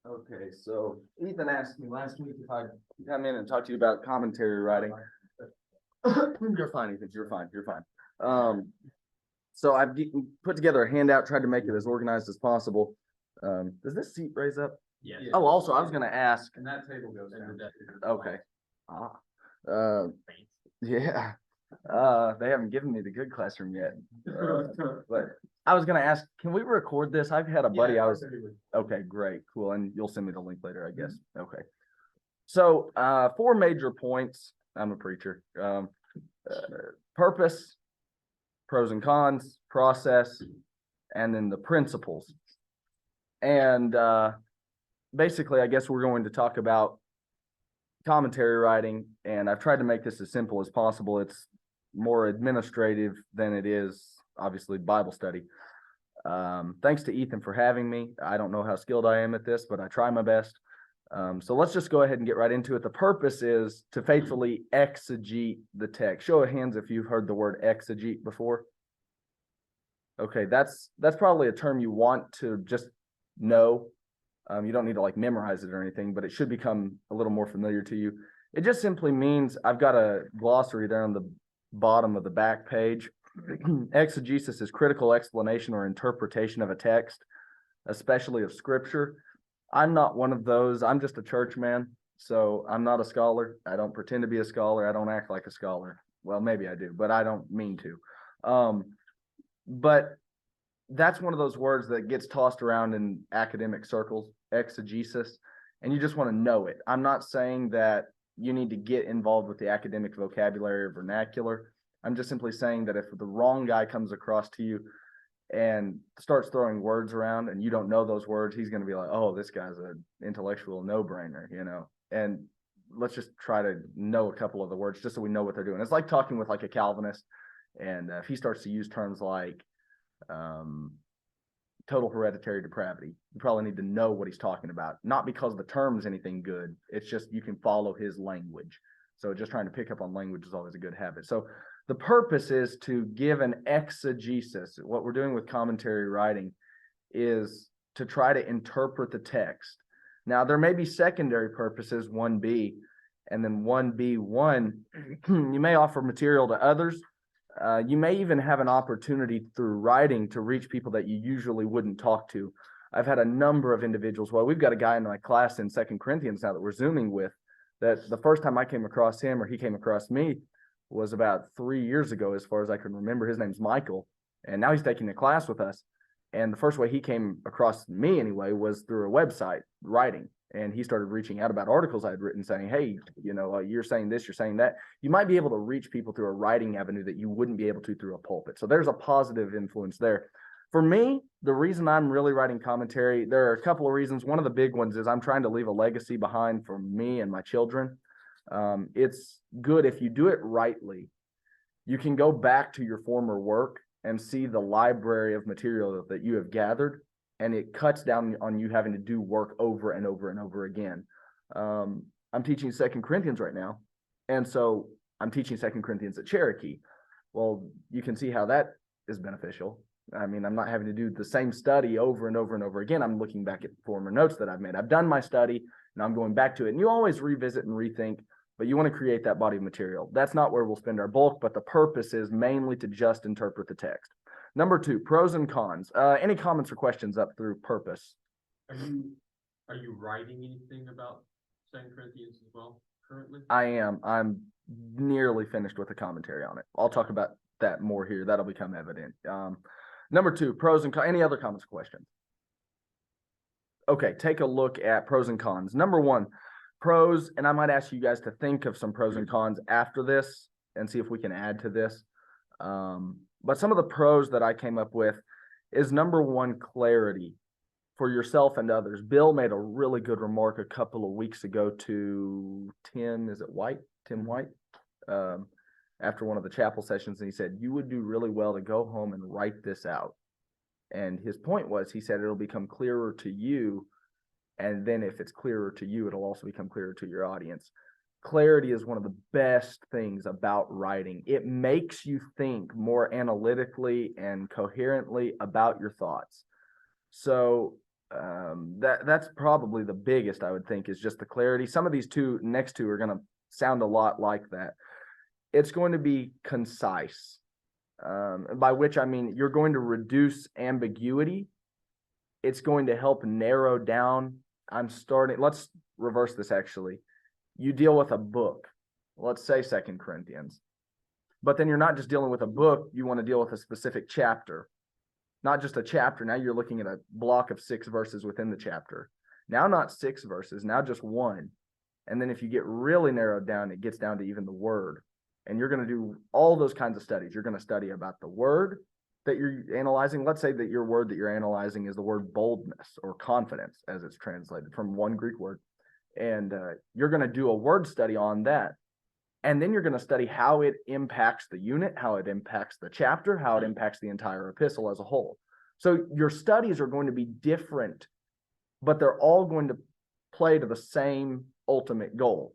Okay, so Ethan asked me last week if I'd come in and talk to you about commentary writing. You're fine, Ethan. You're fine. You're fine. So I've put together a handout, tried to make it as organized as possible. Does this seat raise up? Yeah. Oh, also, I was going to ask. And that table goes down. Okay. Yeah. They haven't given me the good classroom yet. But I was going to ask, can we record this? I've had a buddy. Okay, great, cool. And you'll send me the link later, I guess. Okay. So, 4 major points. I'm a preacher. Purpose, pros and cons, process, and then the principles. And basically, I guess we're going to talk about commentary writing, and I've tried to make this as simple as possible. It's more administrative than it is, obviously, Bible study. Thanks to Ethan for having me. I don't know how skilled I am at this, but I try my best. So let's just go ahead and get right into it. The purpose is to faithfully exegete the text. Show of hands if you've heard the word exegete before. Okay, that's probably a term you want to just know. You don't need to like memorize it or anything, but it should become a little more familiar to you. It just simply means, I've got a glossary there on the bottom of the back page. Exegesis is critical explanation or interpretation of a text, especially of scripture. I'm not one of those. I'm just a church man, so I'm not a scholar. I don't pretend to be a scholar. I don't act like a scholar. Well, maybe I do, but I don't mean to. But that's one of those words that gets tossed around in academic circles, exegesis, and you just want to know it. I'm not saying that you need to get involved with the academic vocabulary or vernacular. I'm just simply saying that if the wrong guy comes across to you and starts throwing words around and you don't know those words, he's going to be like, oh, this guy's an intellectual no-brainer, and let's just try to know a couple of the words just so we know what they're doing. It's like talking with like a Calvinist, and if he starts to use terms like total hereditary depravity, you probably need to know what he's talking about, not because the term's anything good. It's just you can follow his language. So just trying to pick up on language is always a good habit. So the purpose is to give an exegesis. What we're doing with commentary writing is to try to interpret the text. Now, there may be secondary purposes, 1B, and then 1B1. You may offer material to others. You may even have an opportunity through writing to reach people that you usually wouldn't talk to. I've had a number of individuals. Well, we've got a guy in my class in 2 Corinthians now that we're Zooming with, that the first time I came across him or he came across me was about 3 years ago, as far as I can remember. His name's Michael, and now he's taking a class with us. And the first way he came across me anyway was through a website writing. And he started reaching out about articles I'd written saying, hey, you're saying this, you're saying that. You might be able to reach people through a writing avenue that you wouldn't be able to through a pulpit. So there's a positive influence there. For me, the reason I'm really writing commentary, there are a couple of reasons. One of the big ones is I'm trying to leave a legacy behind for me and my children. It's good if you do it rightly. You can go back to your former work and see the library of material that you have gathered, and it cuts down on you having to do work over and over and over again. I'm teaching 2 Corinthians right now, and so I'm teaching 2 Corinthians at Cherokee. Well, you can see how that is beneficial. I mean, I'm not having to do the same study over and over and over again. I'm looking back at former notes that I've made. I've done my study, and I'm going back to it. And you always revisit and rethink, but you want to create that body of material. That's not where we'll spend our bulk, but the purpose is mainly to just interpret the text. Number 2, pros and cons. Any comments or questions up through purpose? Are you writing anything about 2 Corinthians as well currently? I am. I'm nearly finished with a commentary on it. I'll talk about that more here. That'll become evident. Number 2, pros and cons. Any other comments or questions? Okay, take a look at pros and cons. Number 1, pros, and I might ask you guys to think of some pros and cons after this and see if we can add to this. But some of the pros that I came up with is number 1, clarity for yourself and others. Bill made a really good remark a couple of weeks ago to Tim White, after one of the chapel sessions, and he said, you would do really well to go home and write this out. And his point was, he said, it'll become clearer to you. And then if it's clearer to you, it'll also become clearer to your audience. Clarity is one of the best things about writing. It makes you think more analytically and coherently about your thoughts. So That's probably the biggest, I would think, is just the clarity. Some of these next two are going to sound a lot like that. It's going to be concise, by which I mean you're going to reduce ambiguity. It's going to help narrow down. Let's reverse this actually. You deal with a book, let's say 2 Corinthians, but then you're not just dealing with a book, you want to deal with a specific chapter. Not just a chapter. Now you're looking at a block of 6 verses within the chapter. Now not 6 verses, now just 1. And then if you get really narrowed down, it gets down to even the word. And you're going to do all those kinds of studies. You're going to study about the word that you're analyzing. Let's say that your word that you're analyzing is the word boldness or confidence, as it's translated from one Greek word. And you're going to do a word study on that. And then you're going to study how it impacts the unit, how it impacts the chapter, how it impacts the entire epistle as a whole. So your studies are going to be different, but they're all going to play to the same ultimate goal.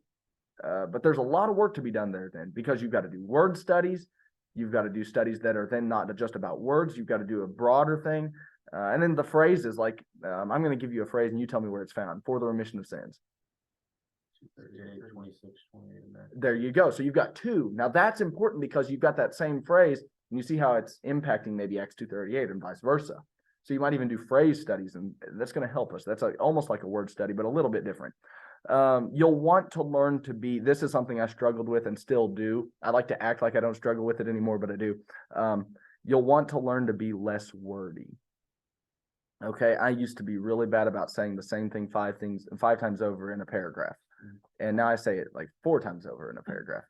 But there's a lot of work to be done there then, because you've got to do word studies. You've got to do studies that are then not just about words. You've got to do a broader thing. And then the phrases, like I'm going to give you a phrase and you tell me where it's found. For the remission of sins. 38, 26, 28 in there. There you go. So you've got 2. Now that's important because you've got that same phrase and you see how it's impacting maybe Acts 2:38 and vice versa. So you might even do phrase studies, and that's going to help us. That's almost like a word study, but a little bit different. You'll want to learn to be, this is something I struggled with and still do. I like to act like I don't struggle with it anymore, but I do. You'll want to learn to be less wordy. Okay. I used to be really bad about saying the same thing 5 times over in a paragraph. And now I say it like 4 times over in a paragraph.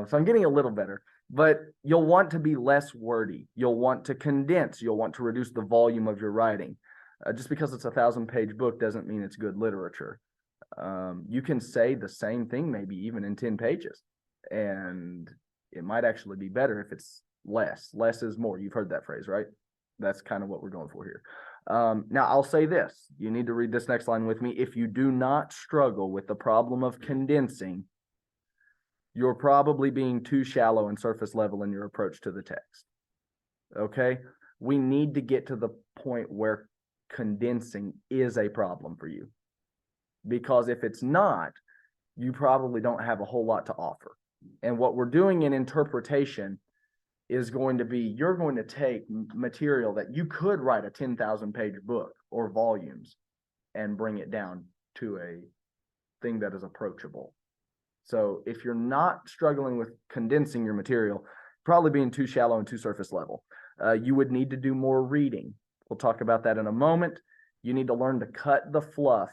So I'm getting a little better, but you'll want to be less wordy. You'll want to condense. You'll want to reduce the volume of your writing. Just because it's a 1,000-page book doesn't mean it's good literature. You can say the same thing, maybe even in 10 pages, and it might actually be better if it's less. Less is more. You've heard that phrase, right? That's kind of what we're going for here. Now I'll say this, you need to read this next line with me. If you do not struggle with the problem of condensing, you're probably being too shallow and surface level in your approach to the text. Okay. We need to get to the point where condensing is a problem for you, because if it's not, you probably don't have a whole lot to offer. And what we're doing in interpretation is going to be, you're going to take material that you could write a 10,000-page book or volumes and bring it down to a thing that is approachable. So if you're not struggling with condensing your material, probably being too shallow and too surface level, you would need to do more reading. We'll talk about that in a moment. You need to learn to cut the fluff.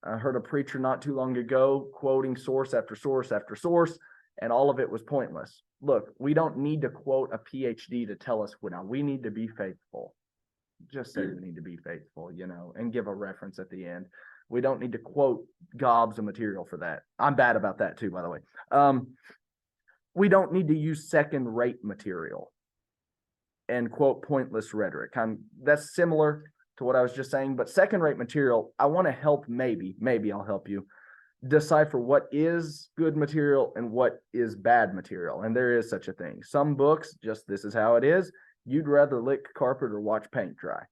I heard a preacher not too long ago quoting source after source after source, and all of it was pointless. Look, we don't need to quote a PhD to tell us now. We need to be faithful. Just say we need to be faithful, and give a reference at the end. We don't need to quote gobs of material for that. I'm bad about that too, by the way. We don't need to use second-rate material and quote pointless rhetoric. That's similar to what I was just saying, but second-rate material, I want to help, maybe I'll help you decipher what is good material and what is bad material. And there is such a thing. Some books, just this is how it is. You'd rather lick carpet or watch paint dry.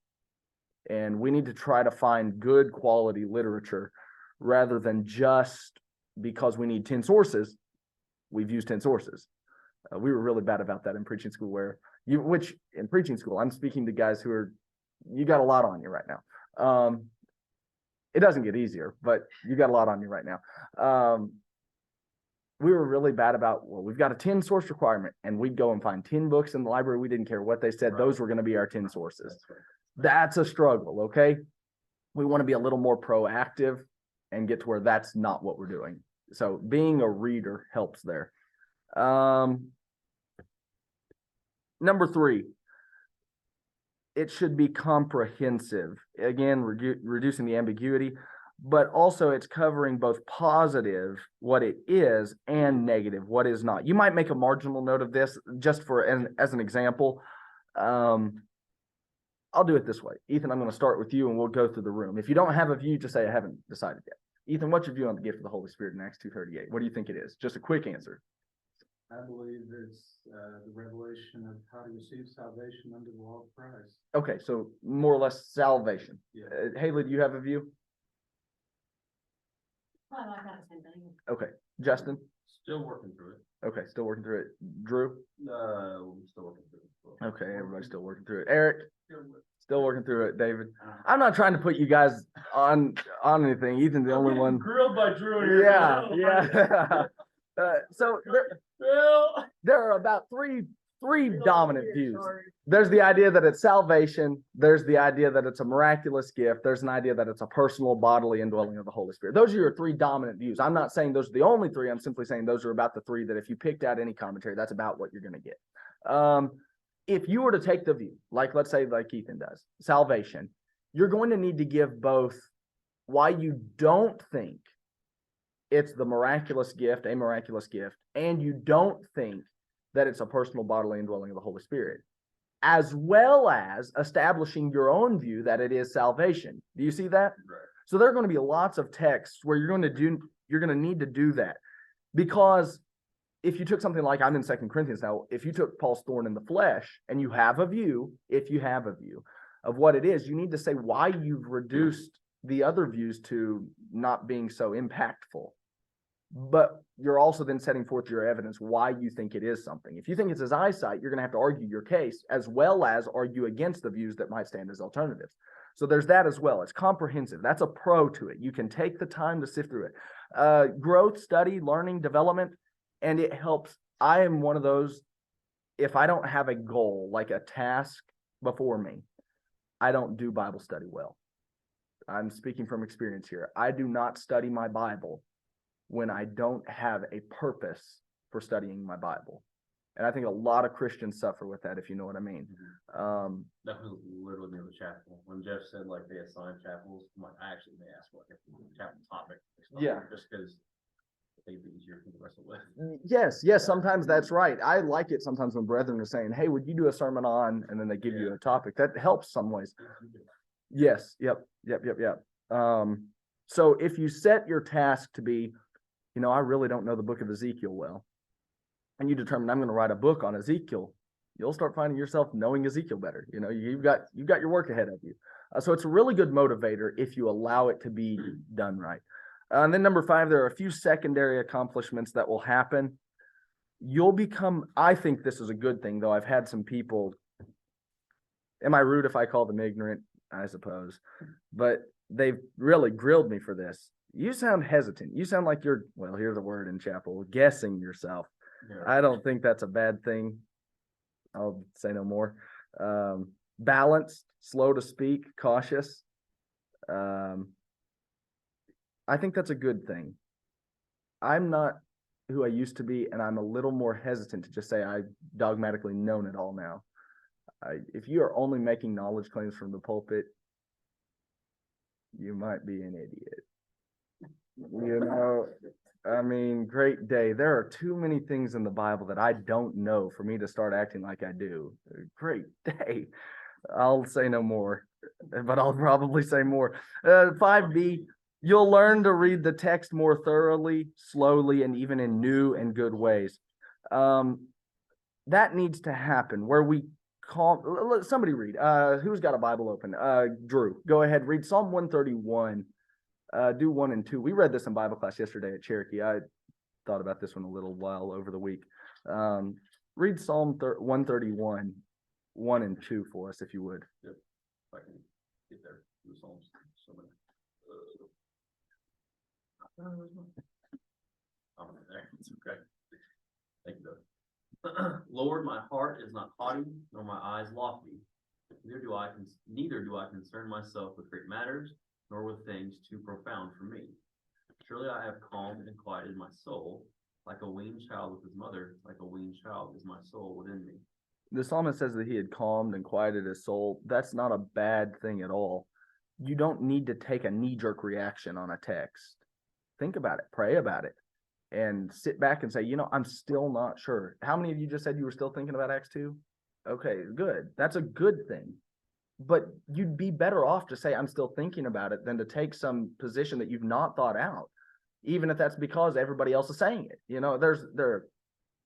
And we need to try to find good quality literature rather than just because we need 10 sources, we've used 10 sources. We were really bad about that in preaching school, which in preaching school, I'm speaking to guys you got a lot on you right now. It doesn't get easier, but you got a lot on you right now. We were really bad about, we've got a 10 source requirement, and we'd go and find 10 books in the library. We didn't care what they said. Right. Those were going to be our 10 sources. That's a struggle. Okay. We want to be a little more proactive and get to where that's not what we're doing. So being a reader helps there. Number 3, it should be comprehensive. Again, reducing the ambiguity, but also it's covering both positive, what it is, and negative, what is not. You might make a marginal note of this just as an example. I'll do it this way. Ethan, I'm going to start with you and we'll go through the room. If you don't have a view, just say I haven't decided yet. Ethan, what's your view on the gift of the Holy Spirit in Acts 2:38? What do you think it is? Just a quick answer. I believe it's the revelation of how to receive salvation under the law of Christ. Okay, so more or less salvation. Yeah. Haley, do you have a view? Well, I got the same thing. Okay, Justin? Still working through it. Okay, still working through it. Drew? I'm still working through it. Okay, everybody's still working through it. Eric? Still working through it. David? I'm not trying to put you guys on anything. Ethan's the only one. Grilled by Drew. Yeah. So there are about three dominant views. There's the idea that it's salvation. There's the idea that it's a miraculous gift. There's an idea that it's a personal bodily indwelling of the Holy Spirit. Those are your three dominant views. I'm not saying those are the only three. I'm simply saying those are about the three that if you picked out any commentary, that's about what you're going to get. If you were to take the view, like let's say like Ethan does, salvation, you're going to need to give both why you don't think it's the miraculous gift, a miraculous gift, and you don't think that it's a personal bodily indwelling of the Holy Spirit, as well as establishing your own view that it is salvation. Do you see that? Right. So there are going to be lots of texts where you're going to need to do that, because if you took something like, I'm in 2 Corinthians now, if you took Paul's thorn in the flesh and you have a view, if you have a view of what it is, you need to say why you've reduced the other views to not being so impactful. But you're also then setting forth your evidence why you think it is something. If you think it's his eyesight, you're going to have to argue your case as well as argue against the views that might stand as alternatives. So there's that as well. It's comprehensive. That's a pro to it. You can take the time to sift through it. Growth, study, learning, development, and it helps. I am one of those, if I don't have a goal, like a task before me, I don't do Bible study well. I'm speaking from experience here. I do not study my Bible when I don't have a purpose for studying my Bible. And I think a lot of Christians suffer with that, if you know what I mean. That was literally near the chapel. When Jeff said like they assign chapels, I'm like, I actually may ask what chapel topic. Yeah. Just because it'd be easier for the rest of it. Yes, sometimes that's right. I like it sometimes when brethren are saying, hey, would you do a sermon on, and then they give you a topic. That helps some ways. Yes, yep. So if you set your task to be, I really don't know the book of Ezekiel well, and you determine I'm going to write a book on Ezekiel, you'll start finding yourself knowing Ezekiel better. You've got your work ahead of you. So it's a really good motivator if you allow it to be done right. And then number 5, there are a few secondary accomplishments that will happen. You'll become, I think this is a good thing, though. I've had some people, am I rude if I call them ignorant? I suppose, but they've really grilled me for this. You sound hesitant. You sound like you're, well, here's a word in chapel, guessing yourself. Yeah. I don't think that's a bad thing. I'll say no more. Balanced, slow to speak, cautious. I think that's a good thing. I'm not who I used to be, and I'm a little more hesitant to just say I dogmatically known it all now. If you are only making knowledge claims from the pulpit, you might be an idiot. Great day. There are too many things in the Bible that I don't know for me to start acting like I do. Great day. I'll say no more, but I'll probably say more. 5B, you'll learn to read the text more thoroughly, slowly, and even in new and good ways. That needs to happen where we call, somebody read, who's got a Bible open? Drew, go ahead, read Psalm 131, do 1 and 2. We read this in Bible class yesterday at Cherokee. I thought about this one a little while over the week. Read Psalm 131, 1 and 2 for us, if you would. Yep. If I can get there, the Psalms, so many. I'm there. It's okay. Thank you, though. Lord, my heart is not haughty, nor my eyes lofty. Neither do I concern myself with great matters, nor with things too profound for me. Surely I have calmed and quieted my soul, like a weaned child with his mother, like a weaned child is my soul within me. The psalmist says that he had calmed and quieted his soul. That's not a bad thing at all. You don't need to take a knee-jerk reaction on a text. Think about it, pray about it, and sit back and say, I'm still not sure. How many of you just said you were still thinking about Acts 2? Okay, good. That's a good thing. But you'd be better off to say, I'm still thinking about it, than to take some position that you've not thought out, even if that's because everybody else is saying it. There are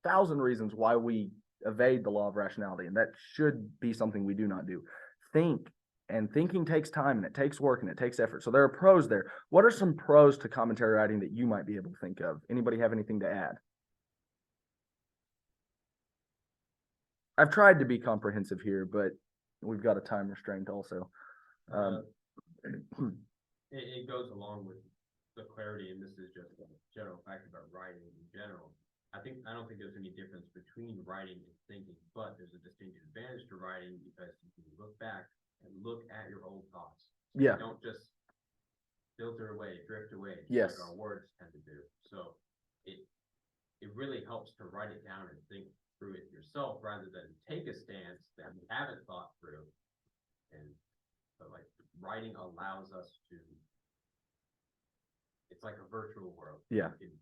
1,000 reasons why we evade the law of rationality, and that should be something we do not do. Think, and thinking takes time, and it takes work, and it takes effort. So there are pros there. What are some pros to commentary writing that you might be able to think of? Anybody have anything to add? I've tried to be comprehensive here, but we've got a time restraint also. It goes along with the clarity, and this is just a general fact about writing in general. I don't think there's any difference between writing and thinking, but there's a distinct advantage to writing because you can look back and look at your old thoughts. Yeah. You don't just filter away, drift away. Yes. Like our words tend to do. So it really helps to write it down and think through it yourself rather than take a stance that you haven't thought through. And so like writing allows us to, it's like a virtual world. Yeah. You can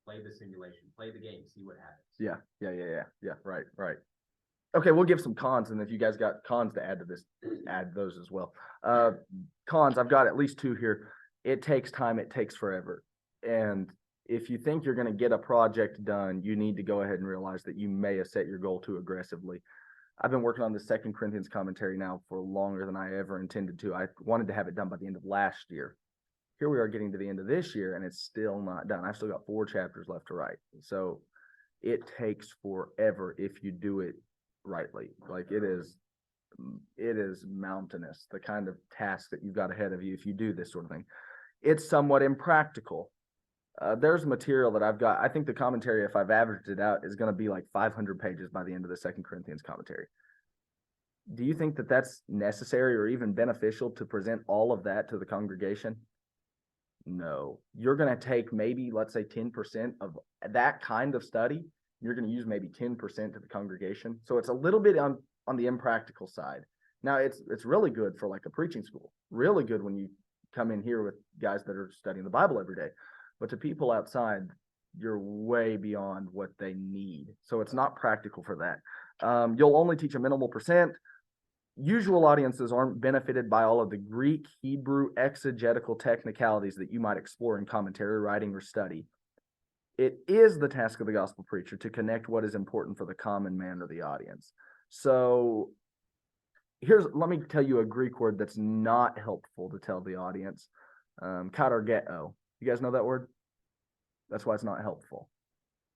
play the simulation, play the game, see what happens. Yeah. Right. Okay, we'll give some cons, and if you guys got cons to add to this, add those as well. Cons, I've got at least two here. It takes time, it takes forever. And if you think you're going to get a project done, you need to go ahead and realize that you may have set your goal too aggressively. I've been working on the 2 Corinthians commentary now for longer than I ever intended to. I wanted to have it done by the end of last year. Here we are getting to the end of this year, and it's still not done. I've still got 4 chapters left to write. So it takes forever if you do it rightly. Like it is mountainous, the kind of task that you've got ahead of you if you do this sort of thing. It's somewhat impractical. There's material that I've got. I think the commentary, if I've averaged it out, is going to be like 500 pages by the end of the 2 Corinthians commentary. Do you think that that's necessary or even beneficial to present all of that to the congregation? No. You're going to take maybe, let's say, 10% of that kind of study. You're going to use maybe 10% to the congregation. So it's a little bit on the impractical side. Now, it's really good for like a preaching school. Really good when you come in here with guys that are studying the Bible every day. But to people outside, you're way beyond what they need. So it's not practical for that. You'll only teach a minimal percent. Usual audiences aren't benefited by all of the Greek, Hebrew, exegetical technicalities that you might explore in commentary writing or study. It is the task of the gospel preacher to connect what is important for the common man or the audience. So let me tell you a Greek word that's not helpful to tell the audience. Katargeo. You guys know that word? That's why it's not helpful.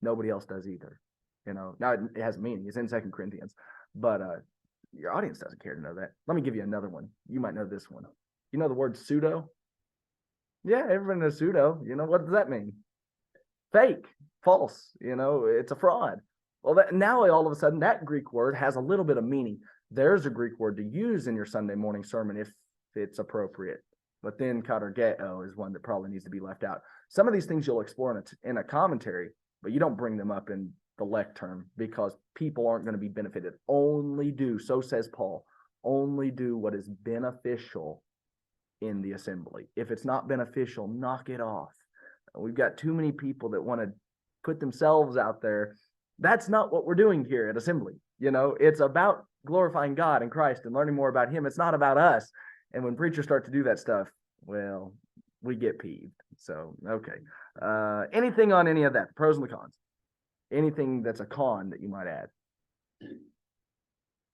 Nobody else does either. Now it has a meaning. It's in 2 Corinthians, but your audience doesn't care to know that. Let me give you another one. You might know this one. You know the word pseudo? Yeah, everyone knows pseudo. What does that mean? Fake, false. It's a fraud. Well, now all of a sudden that Greek word has a little bit of meaning. There's a Greek word to use in your Sunday morning sermon if it's appropriate. But then katargeo is one that probably needs to be left out. Some of these things you'll explore in a commentary, but you don't bring them up in the lectern because people aren't going to be benefited. So says Paul, only do what is beneficial in the assembly. If it's not beneficial, knock it off. We've got too many people that want to put themselves out there. That's not what we're doing here at Assembly. It's about glorifying God and Christ and learning more about Him. It's not about us. And when preachers start to do that stuff, well, we get peeved. So, okay. Anything on any of that, the pros and the cons? Anything that's a con that you might add?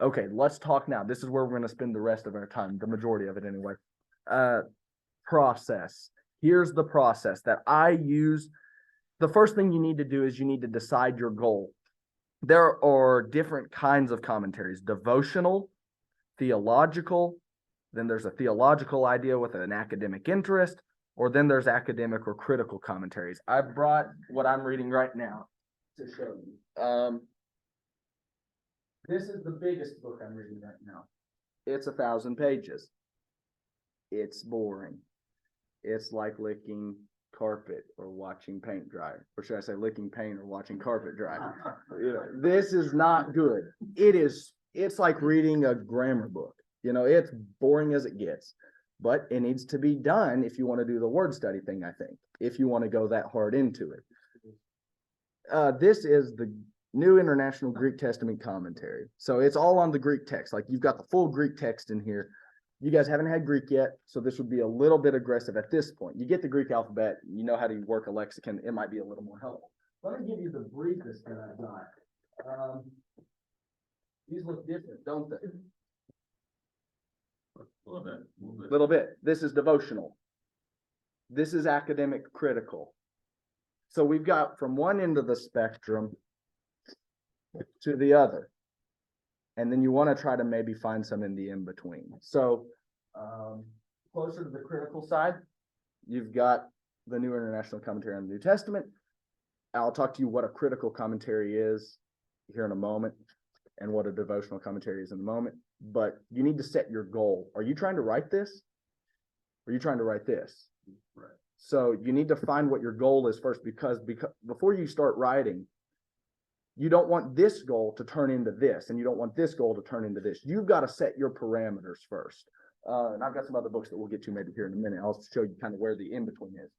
Okay, let's talk now. This is where we're going to spend the rest of our time, the majority of it anyway. Process. Here's the process that I use. The first thing you need to do is you need to decide your goal. There are different kinds of commentaries: devotional, theological, then there's a theological idea with an academic interest, or then there's academic or critical commentaries. I brought what I'm reading right now to show you. This is the biggest book I'm reading right now. It's 1,000 pages. It's boring. It's like licking carpet or watching paint dry. Or should I say licking paint or watching carpet dry? This is not good. It's like reading a grammar book. It's boring as it gets. But it needs to be done if you want to do the word study thing, I think, if you want to go that hard into it. This is the New International Greek Testament Commentary. So it's all on the Greek text. Like you've got the full Greek text in here. You guys haven't had Greek yet, so this would be a little bit aggressive at this point. You get the Greek alphabet, you know how to work a lexicon, it might be a little more helpful. Let me give you the briefest that I've got. These look different, don't they? A little bit, a little bit. Little bit. This is devotional. This is academic critical. So we've got from one end of the spectrum to the other. And then you want to try to maybe find some in the in between. So closer to the critical side, you've got the New International Commentary on the New Testament. I'll talk to you what a critical commentary is here in a moment and what a devotional commentary is in a moment. But you need to set your goal. Are you trying to write this? Or are you trying to write this? Right. So you need to find what your goal is first, because before you start writing, you don't want this goal to turn into this, and you don't want this goal to turn into this. You've got to set your parameters first. And I've got some other books that we'll get to maybe here in a minute. I'll show you kind of where the in-between is.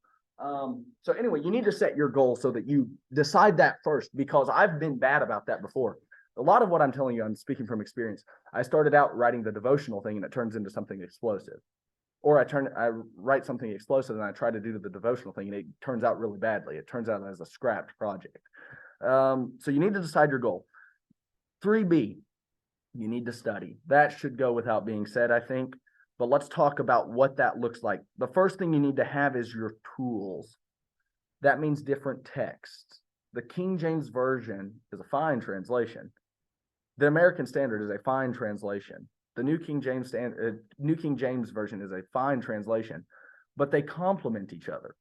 So anyway, you need to set your goal so that you decide that first, because I've been bad about that before. A lot of what I'm telling you, I'm speaking from experience. I started out writing the devotional thing and it turns into something explosive. Or I write something explosive and I try to do the devotional thing and it turns out really badly. It turns out as a scrapped project. So you need to decide your goal. 3B, you need to study. That should go without being said, I think. But let's talk about what that looks like. The first thing you need to have is your tools. That means different texts. The King James Version is a fine translation. The American Standard is a fine translation. The New King James Version is a fine translation, but they complement each other.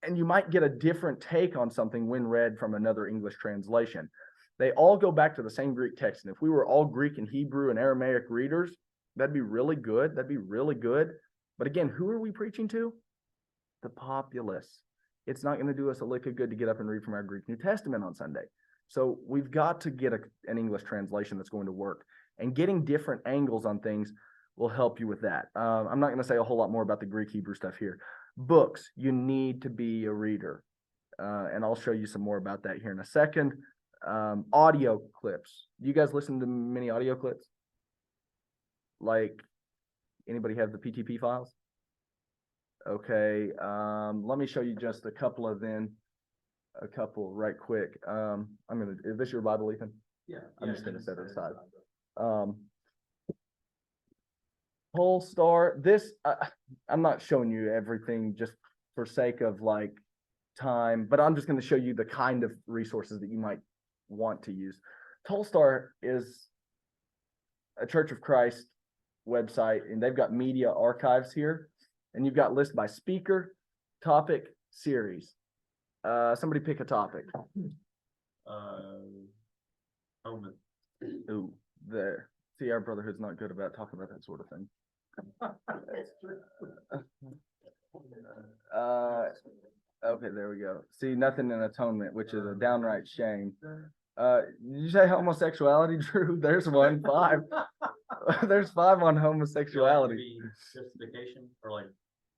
And you might get a different take on something when read from another English translation. They all go back to the same Greek text. And if we were all Greek and Hebrew and Aramaic readers, that'd be really good. That'd be really good. But again, who are we preaching to? The populace. It's not going to do us a lick of good to get up and read from our Greek New Testament on Sunday. So we've got to get an English translation that's going to work. And getting different angles on things will help you with that. I'm not going to say a whole lot more about the Greek Hebrew stuff here. Books, you need to be a reader. And I'll show you some more about that here in a second. Audio clips. You guys listen to many audio clips? Like, anybody have the PTP files? Okay, let me show you just a couple right quick. Is this your Bible, Ethan? Yeah. I'm just gonna set it aside. Polestar, this, I'm not showing you everything just for sake of like time, but I'm just gonna show you the kind of resources that you might want to use. Polestar is a Church of Christ website, and they've got media archives here, and you've got lists by speaker, topic, series. Somebody pick a topic. Omen. Ooh, there. See, our brotherhood's not good about talking about that sort of thing. Okay, there we go. See, nothing in atonement, which is a downright shame. Did you say homosexuality, Drew? There's 5. There's 5 on homosexuality. Justification or like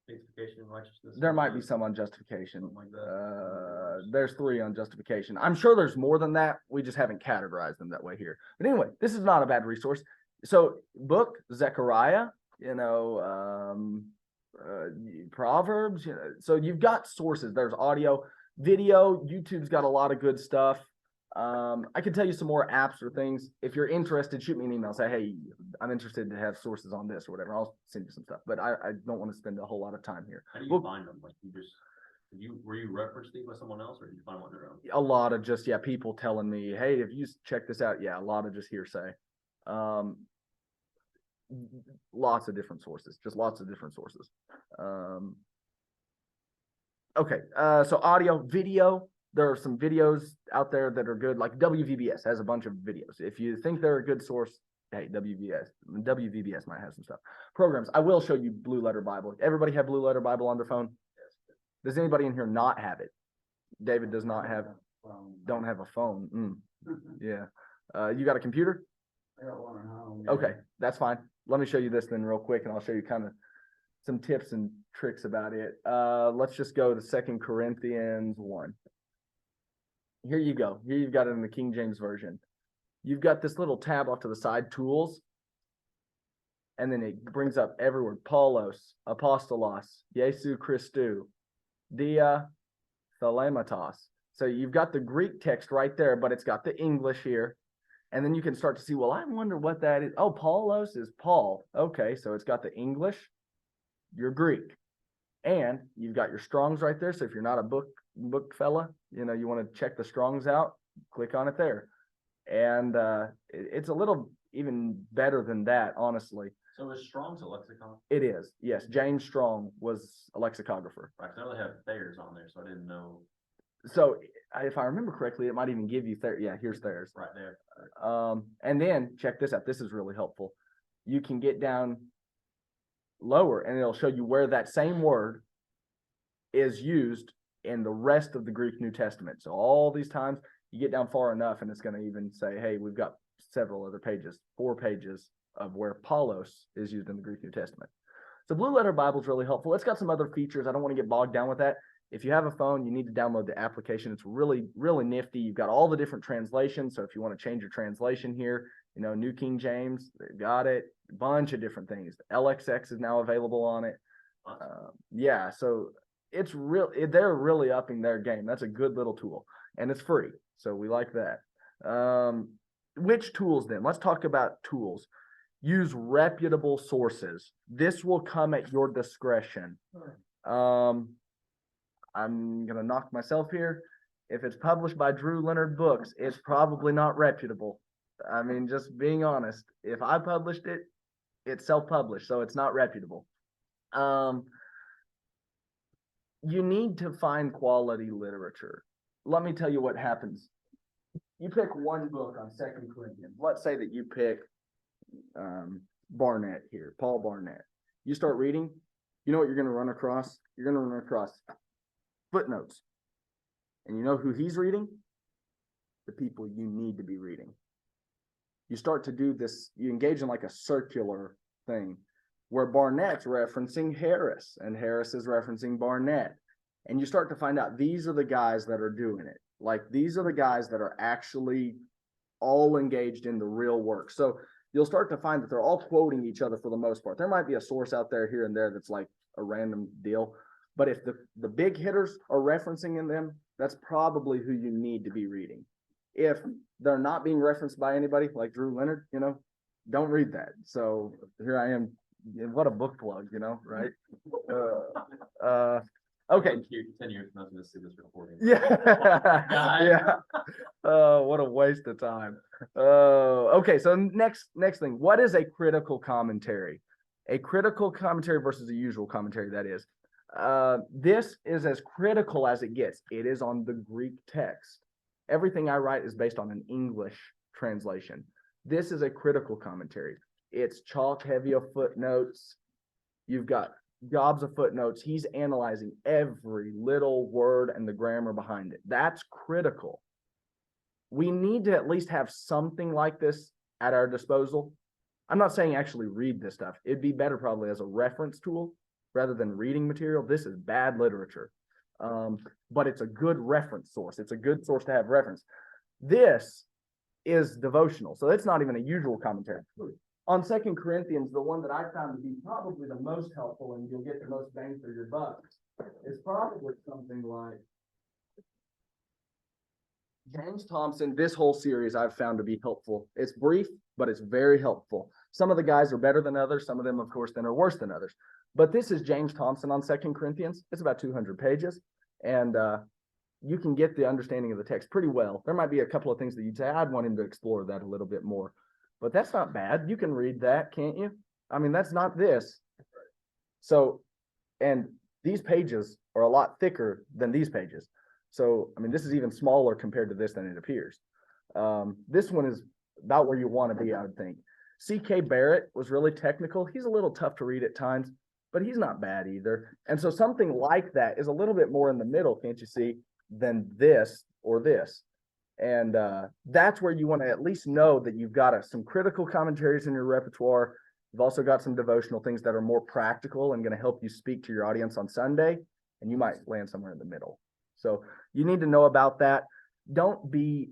sanctification, righteousness. There might be some on justification. Something like that. There's 3 on justification. I'm sure there's more than that. We just haven't categorized them that way here. But anyway, this is not a bad resource. So book, Zechariah, Proverbs, so you've got sources. There's audio, video. YouTube's got a lot of good stuff. I can tell you some more apps or things. If you're interested, shoot me an email. Say, hey, I'm interested to have sources on this or whatever. I'll send you some stuff, but I don't want to spend a whole lot of time here. How do you find them? Like were you referenced these by someone else, or did you find them on your own? A lot of just, people telling me, hey, if you check this out, a lot of just hearsay. Lots of different sources, just lots of different sources. Okay, so audio, video. There are some videos out there that are good, like WVBS has a bunch of videos. If you think they're a good source, hey, WVBS might have some stuff. Programs, I will show you Blue Letter Bible. Everybody have Blue Letter Bible on their phone? Does anybody in here not have it? David does not have, don't have a phone. Yeah. You got a computer? I got one at home. Okay, that's fine. Let me show you this then real quick, and I'll show you kind of some tips and tricks about it. Let's just go to 2 Corinthians 1. Here you go. Here you've got it in the King James Version. You've got this little tab off to the side, tools, and then it brings up every word. Paulos, apostolos, Jesu Christou, dia, thelematos. So you've got the Greek text right there, but it's got the English here. And then you can start to see, well, I wonder what that is. Oh, Paulos is Paul. Okay, so it's got the English, your Greek, and you've got your Strongs right there. So if you're not a book fella, you want to check the Strongs out, click on it there. And it's a little even better than that, honestly. So is Strong's a lexicon? It is, yes. James Strong was a lexicographer. Right, 'cause I know they have Thayer's on there, so I didn't know. So if I remember correctly, it might even give you yeah, here's theirs. Right there. And then check this out. This is really helpful. You can get down lower and it'll show you where that same word is used in the rest of the Greek New Testament. So all these times you get down far enough and it's going to even say, hey, we've got several other pages, 4 pages of where Paulos is used in the Greek New Testament. So Blue Letter Bible is really helpful. It's got some other features. I don't want to get bogged down with that. If you have a phone, you need to download the application. It's really, really nifty. You've got all the different translations. So if you want to change your translation here, New King James, they've got it. A bunch of different things. The LXX is now available on it. Yeah, so it's they're really upping their game. That's a good little tool, and it's free. So we like that. Which tools then? Let's talk about tools. Use reputable sources. This will come at your discretion. I'm going to knock myself here. If it's published by Drew Leonard Books, it's probably not reputable. I mean, just being honest, if I published it, it's self-published, so it's not reputable. You need to find quality literature. Let me tell you what happens. You pick one book on 2 Corinthians. Let's say that you pick Barnett here, Paul Barnett. You start reading, you know what you're going to run across? You're going to run across footnotes. And you know who he's reading? The people you need to be reading. You start to do this, you engage in like a circular thing where Barnett's referencing Harris and Harris is referencing Barnett. And you start to find out these are the guys that are doing it. Like these are the guys that are actually all engaged in the real work. So you'll start to find that they're all quoting each other for the most part. There might be a source out there here and there that's like a random deal. But if the big hitters are referencing in them, that's probably who you need to be reading. If they're not being referenced by anybody like Drew Leonard, don't read that. So here I am. What a book plug, right? Okay. 10 years, nothing to see this recording. Yeah. Yeah. What a waste of time. Okay. So next thing, what is a critical commentary? A critical commentary versus a usual commentary, that is. This is as critical as it gets. It is on the Greek text. Everything I write is based on an English translation. This is a critical commentary. It's chalk heavy of footnotes. You've got gobs of footnotes. He's analyzing every little word and the grammar behind it. That's critical. We need to at least have something like this at our disposal. I'm not saying actually read this stuff. It'd be better probably as a reference tool rather than reading material. This is bad literature, but it's a good reference source. It's a good source to have reference. This is devotional, so it's not even a usual commentary. On 2 Corinthians, the one that I found to be probably the most helpful and you'll get the most bang for your buck is probably something like James Thompson. This whole series I've found to be helpful. It's brief, but it's very helpful. Some of the guys are better than others. Some of them, of course, then are worse than others. But this is James Thompson on 2 Corinthians. It's about 200 pages, and you can get the understanding of the text pretty well. There might be a couple of things that you'd say, I'd want him to explore that a little bit more. But that's not bad. You can read that, can't you? I mean, that's not this. So, and these pages are a lot thicker than these pages. So, I mean, this is even smaller compared to this than it appears. This one is about where you want to be, I would think. C.K. Barrett was really technical. He's a little tough to read at times, but he's not bad either. And so something like that is a little bit more in the middle, can't you see, than this or this. And that's where you want to at least know that you've got some critical commentaries in your repertoire. You've also got some devotional things that are more practical and going to help you speak to your audience on Sunday, and you might land somewhere in the middle. So you need to know about that. Don't be,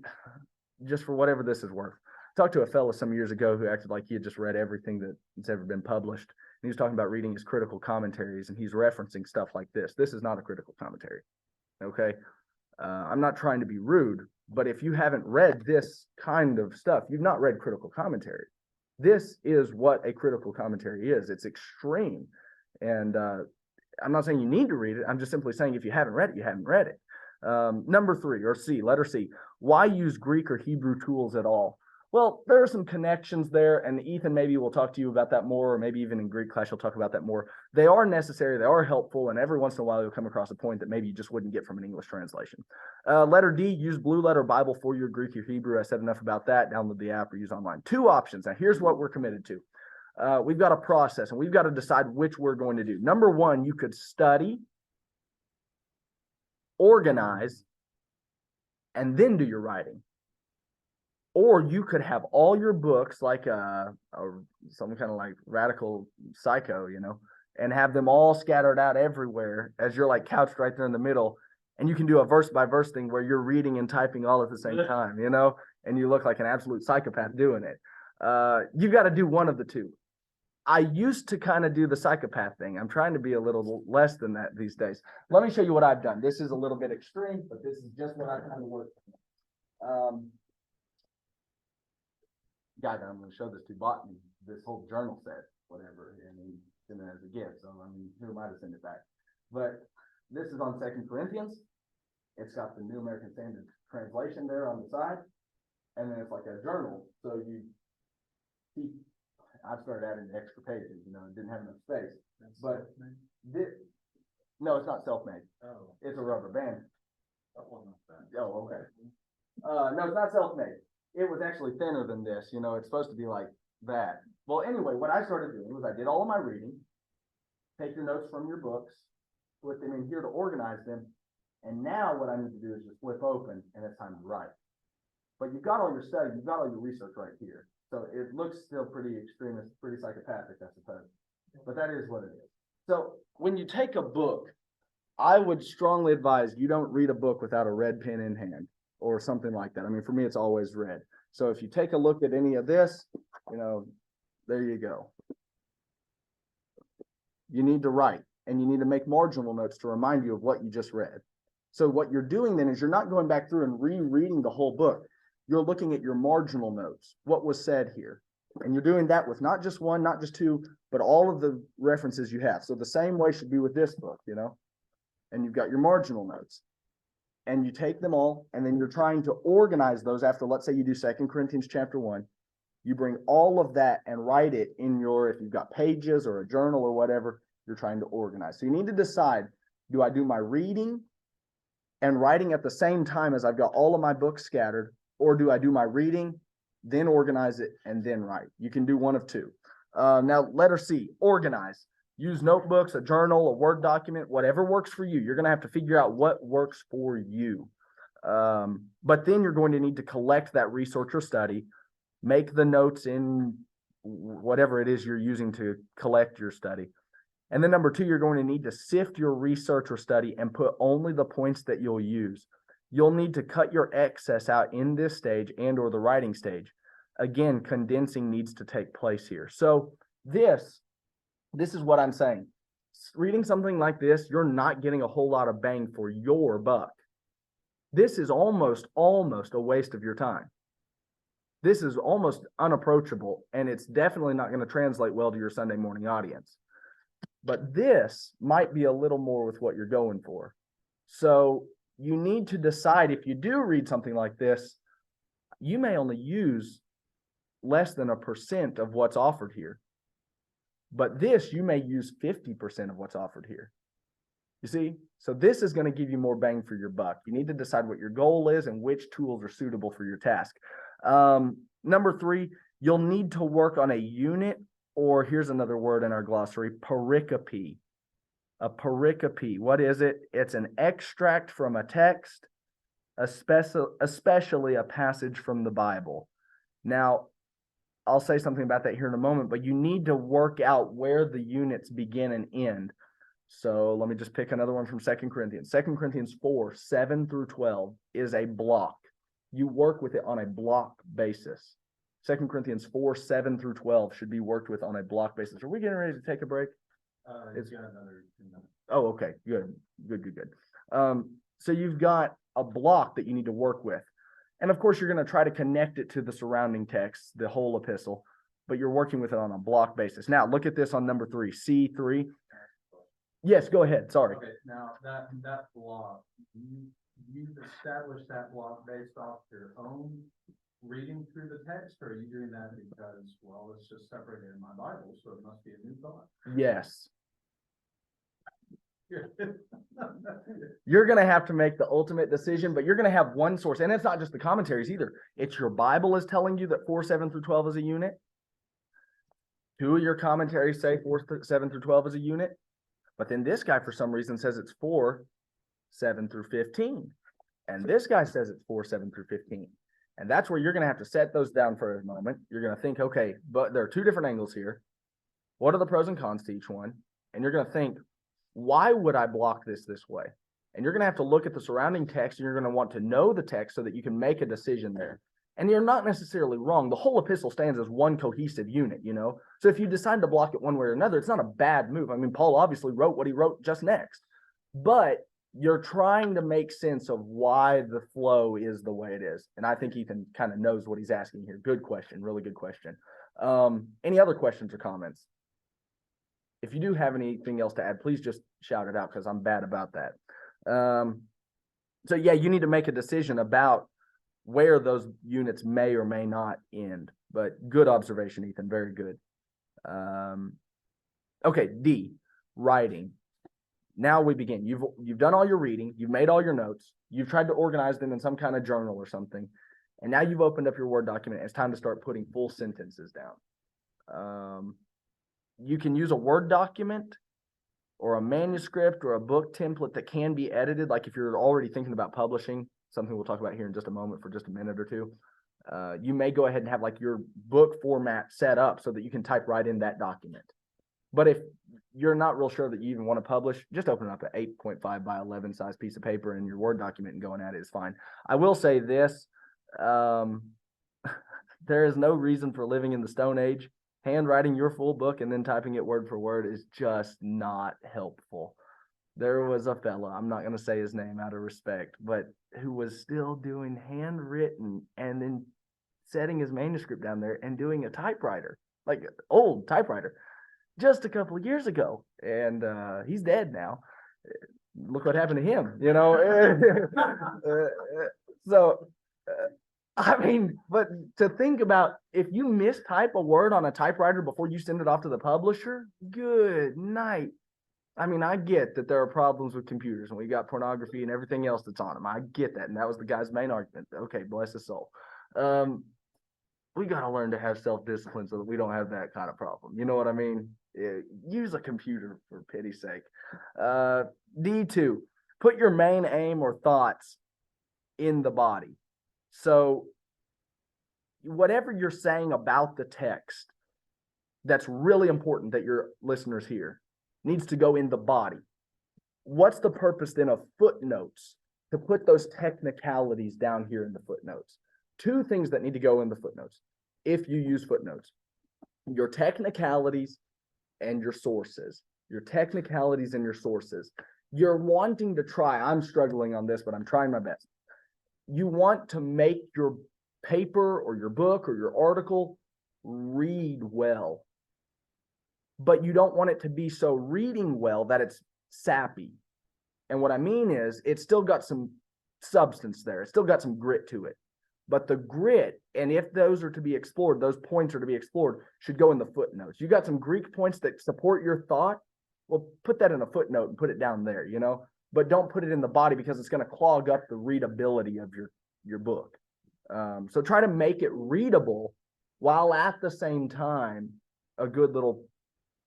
just for whatever this is worth. I talked to a fellow some years ago who acted like he had just read everything that's ever been published. And he was talking about reading his critical commentaries, and he's referencing stuff like this. This is not a critical commentary. Okay. I'm not trying to be rude, but if you haven't read this kind of stuff, you've not read critical commentary. This is what a critical commentary is. It's extreme. And I'm not saying you need to read it. I'm just simply saying if you haven't read it, you haven't read it. Number 3, or C, letter C, why use Greek or Hebrew tools at all? Well, there are some connections there, and Ethan maybe will talk to you about that more, or maybe even in Greek class, you'll talk about that more. They are necessary, they are helpful, and every once in a while you'll come across a point that maybe you just wouldn't get from an English translation. Letter D, use Blue Letter Bible for your Greek or Hebrew. I said enough about that. Download the app or use online. 2 options. Now, here's what we're committed to. We've got a process, and we've got to decide which we're going to do. Number 1, you could study, organize, and then do your writing. Or you could have all your books like some kind of like radical psycho, and have them all scattered out everywhere as you're like couched right there in the middle. And you can do a verse by verse thing where you're reading and typing all at the same time, and you look like an absolute psychopath doing it. You got to do one of the two. I used to kind of do the psychopath thing. I'm trying to be a little less than that these days. Let me show you what I've done. This is a little bit extreme, but this is just what I kind of work. Guy that I'm going to show this to bought me this whole journal set, whatever, and he sent it as a gift. So who am I to send it back? But this is on 2 Corinthians. It's got the New American Standard translation there on the side, and then it's like a journal. So I've started adding extra pages. It didn't have enough space. But no, it's not self-made. Oh. It's a rubber band. Oh, okay. Oh, No, it's not self-made. It was actually thinner than this, it's supposed to be like that. Well, anyway, what I started doing was I did all of my reading, take your notes from your books, put them in here to organize them, and now what I need to do is just flip open and it's time to write. But you've got all your study, you've got all your research right here. So it looks still pretty extremist, pretty psychopathic, I suppose. But that is what it is. So when you take a book, I would strongly advise you don't read a book without a red pen in hand or something like that. For me, it's always red. So if you take a look at any of this, there you go. You need to write, and you need to make marginal notes to remind you of what you just read. So what you're doing then is you're not going back through and rereading the whole book. You're looking at your marginal notes, what was said here. And you're doing that with not just 1, not just 2, but all of the references you have. So the same way should be with this book, and you've got your marginal notes. And you take them all, and then you're trying to organize those after, let's say you do 2 Corinthians chapter 1. You bring all of that and write it in if you've got pages or a journal or whatever, you're trying to organize. So you need to decide, do I do my reading and writing at the same time as I've got all of my books scattered, or do I do my reading, then organize it, and then write? You can do one of 2. Now, letter C, organize. Use notebooks, a journal, a Word document, whatever works for you. You're going to have to figure out what works for you. But then you're going to need to collect that research or study, make the notes in whatever it is you're using to collect your study. And then number 2, you're going to need to sift your research or study and put only the points that you'll use. You'll need to cut your excess out in this stage and or the writing stage. Again, condensing needs to take place here. So this is what I'm saying. Reading something like this, you're not getting a whole lot of bang for your buck. This is almost a waste of your time. This is almost unapproachable, and it's definitely not going to translate well to your Sunday morning audience. But this might be a little more with what you're going for. So you need to decide, if you do read something like this, you may only use less than 1% of what's offered here. But this, you may use 50% of what's offered here. You see? So this is going to give you more bang for your buck. You need to decide what your goal is and which tools are suitable for your task. Number 3, you'll need to work on a unit, or here's another word in our glossary, pericope. A pericope. What is it? It's an extract from a text, especially a passage from the Bible. Now, I'll say something about that here in a moment, but you need to work out where the units begin and end. So let me just pick another one from 2 Corinthians. 2 Corinthians 4, 7 through 12 is a block. You work with it on a block basis. 2 Corinthians 4, 7 through 12 should be worked with on a block basis. Are we getting ready to take a break? It's got another 2 minutes. Oh, okay. Good. So you've got a block that you need to work with. And of course, you're going to try to connect it to the surrounding text, the whole epistle, but you're working with it on a block basis. Now, look at this on number 3, C3. Yes, go ahead. Sorry. Okay, now that block, you've established that block based off your own reading through the text, or are you doing that because, well, it's just separated in my Bible, so it must be a new thought? Yes. You're going to have to make the ultimate decision, but you're going to have one source. And it's not just the commentaries either. It's your Bible is telling you that 4:7 through 12 is a unit. 2 of your commentaries say 4:7 through 12 is a unit. But then this guy, for some reason, says it's 4:7 through 15. And this guy says it's 4:7 through 15. And that's where you're going to have to set those down for a moment. You're going to think, okay, but there are 2 different angles here. What are the pros and cons to each one? And you're going to think, why would I block this way? And you're going to have to look at the surrounding text, and you're going to want to know the text so that you can make a decision there. And you're not necessarily wrong. The whole epistle stands as one cohesive unit, you know? So if you decide to block it one way or another, it's not a bad move. I mean, Paul obviously wrote what he wrote just next. But you're trying to make sense of why the flow is the way it is. And I think Ethan kind of knows what he's asking here. Good question. Really good question. Any other questions or comments? If you do have anything else to add, please just shout it out because I'm bad about that. So yeah, you need to make a decision about where those units may or may not end. But good observation, Ethan. Very good. Okay, D, writing. Now we begin. You've done all your reading. You've made all your notes. You've tried to organize them in some kind of journal or something. And now you've opened up your Word document. It's time to start putting full sentences down. You can use a Word document or a manuscript or a book template that can be edited. Like if you're already thinking about publishing, something we'll talk about here in just a moment for just a minute or two. You may go ahead and have like your book format set up so that you can type right in that document. But if you're not real sure that you even want to publish, just open up an 8.5 by 11 size piece of paper in your Word document and going at it is fine. I will say this, there is no reason for living in the Stone Age. Handwriting your full book and then typing it word for word is just not helpful. There was a fella, I'm not going to say his name out of respect, but who was still doing handwritten and then setting his manuscript down there and doing a typewriter, like old typewriter, just a couple of years ago. And he's dead now. Look what happened to him, you know? I mean, but to think about, if you mistype a word on a typewriter before you send it off to the publisher, good night. I mean, I get that there are problems with computers and we got pornography and everything else that's on them. I get that. And that was the guy's main argument. Okay, bless his soul. We got to learn to have self-discipline so that we don't have that kind of problem. You know what I mean? Use a computer for pity's sake. D2, put your main aim or thoughts in the body. So whatever you're saying about the text that's really important that your listeners hear needs to go in the body. What's the purpose then of footnotes? To put those technicalities down here in the footnotes. 2 things that need to go in the footnotes if you use footnotes. Your technicalities and your sources. Your technicalities and your sources. You're wanting to try, I'm struggling on this, but I'm trying my best. You want to make your paper or your book or your article read well. But you don't want it to be so reading well that it's sappy. And what I mean is it's still got some substance there. It's still got some grit to it. But the grit, and if those are to be explored, those points are to be explored, should go in the footnotes. You got some Greek points that support your thought. Well, put that in a footnote and put it down there, you know? But don't put it in the body because it's going to clog up the readability of your book. So try to make it readable while at the same time a good little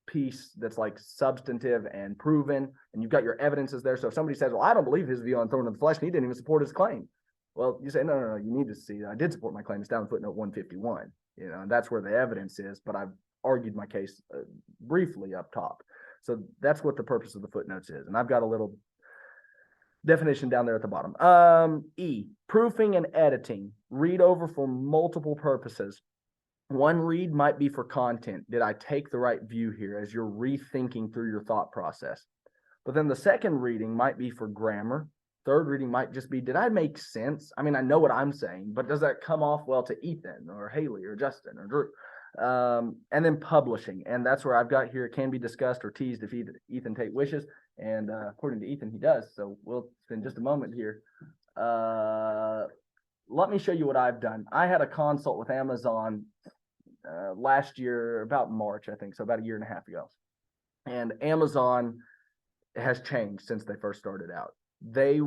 piece that's like substantive and proven, and you've got your evidences there. So if somebody says, well, I don't believe his view on thorn of the flesh, and he didn't even support his claim. Well, you say, no, you need to see that I did support my claim. It's down in footnote 151, you know, and that's where the evidence is, but I've argued my case briefly up top. So that's what the purpose of the footnotes is. And I've got a little definition down there at the bottom. E, proofing and editing. Read over for multiple purposes. One read might be for content. Did I take the right view here as you're rethinking through your thought process? But then the second reading might be for grammar. third reading might just be, did I make sense? I mean, I know what I'm saying, but does that come off well to Ethan or Haley or Justin or Drew? And then publishing. And that's where I've got here, it can be discussed or teased if Ethan take wishes. And according to Ethan, he does. So we'll spend just a moment here. Let me show you what I've done. I had a consult with Amazon last year, about March, I think. So about a year and a half ago. And Amazon has changed since they first started out. They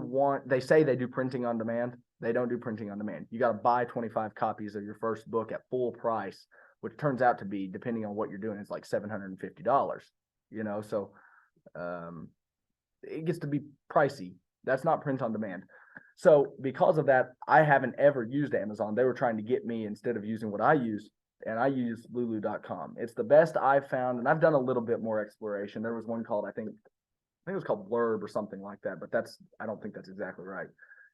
say they do printing on demand. They don't do printing on demand. You got to buy 25 copies of your first book at full price, which turns out to be, depending on what you're doing, it's like $750, so it gets to be pricey. That's not print on demand. So because of that, I haven't ever used Amazon. They were trying to get me instead of using what I use, and I use lulu.com. It's the best I've found, and I've done a little bit more exploration. There was one called, I think it was called Blurb or something like that, but I don't think that's exactly right.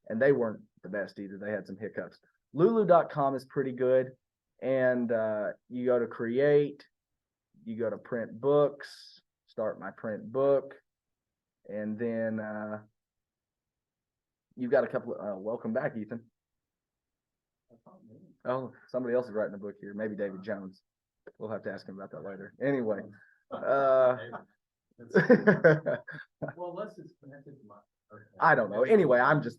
And they weren't the best either. They had some hiccups. Lulu.com is pretty good. And you go to create, you go to print books, start my print book. And then you've got a couple of, welcome back, Ethan. Oh, somebody else is writing a book here. Maybe David Jones. We'll have to ask him about that later. Anyway. Well, unless it's connected to my. Okay. I don't know. Anyway, I'm just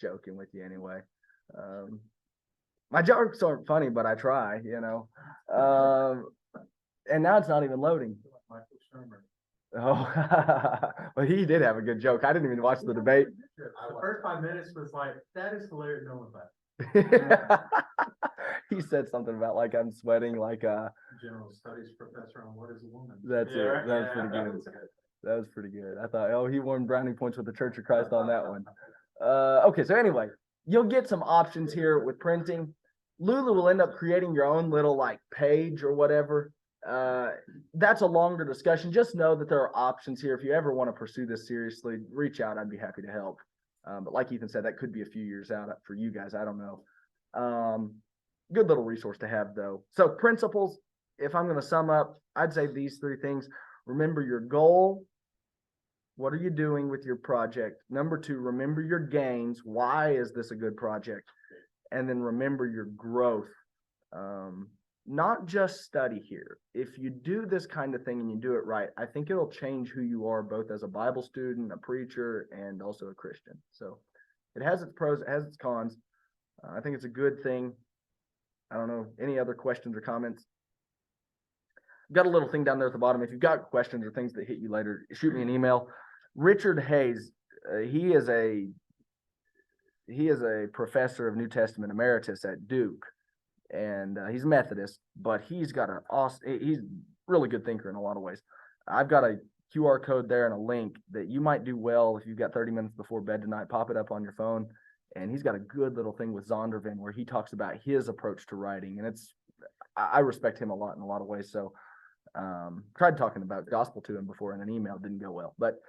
joking with you anyway. My jokes aren't funny, but I try, and now it's not even loading. Michael Shermer. Oh, well, he did have a good joke. I didn't even watch the debate. The first 5 minutes was like, that is hilarious. No one's laughing. He said something about like I'm sweating like General studies professor on what is a woman. That's it. That was pretty good. That was pretty good. I thought, oh, he won brownie points with the Church of Christ on that one. Okay, so anyway, you'll get some options here with printing. Lulu will end up creating your own little like page or whatever. That's a longer discussion. Just know that there are options here. If you ever want to pursue this seriously, reach out. I'd be happy to help. But like Ethan said, that could be a few years out for you guys. I don't know. Good little resource to have though. So principles, if I'm going to sum up, I'd say these three things. Remember your goal. What are you doing with your project? Number two, remember your gains. Why is this a good project? And then remember your growth. Not just study here. If you do this kind of thing and you do it right, I think it'll change who you are, both as a Bible student, a preacher, and also a Christian. So it has its pros, it has its cons. I think it's a good thing. I don't know. Any other questions or comments? Got a little thing down there at the bottom. If you've got questions or things that hit you later, shoot me an email. Richard Hayes, he is a professor of New Testament emeritus at Duke, and he's Methodist, but he's a really good thinker in a lot of ways. I've got a QR code there and a link that you might do well if you've got 30 minutes before bed tonight. Pop it up on your phone, and he's got a good little thing with Zondervan where he talks about his approach to writing, and I respect him a lot in a lot of ways. So tried talking about gospel to him before in an email, didn't go well, but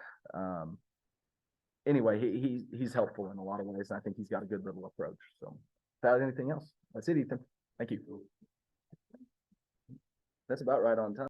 anyway, he's helpful in a lot of ways, and I think he's got a good little approach. So without anything else, that's it, Ethan. Thank you. That's about right on time.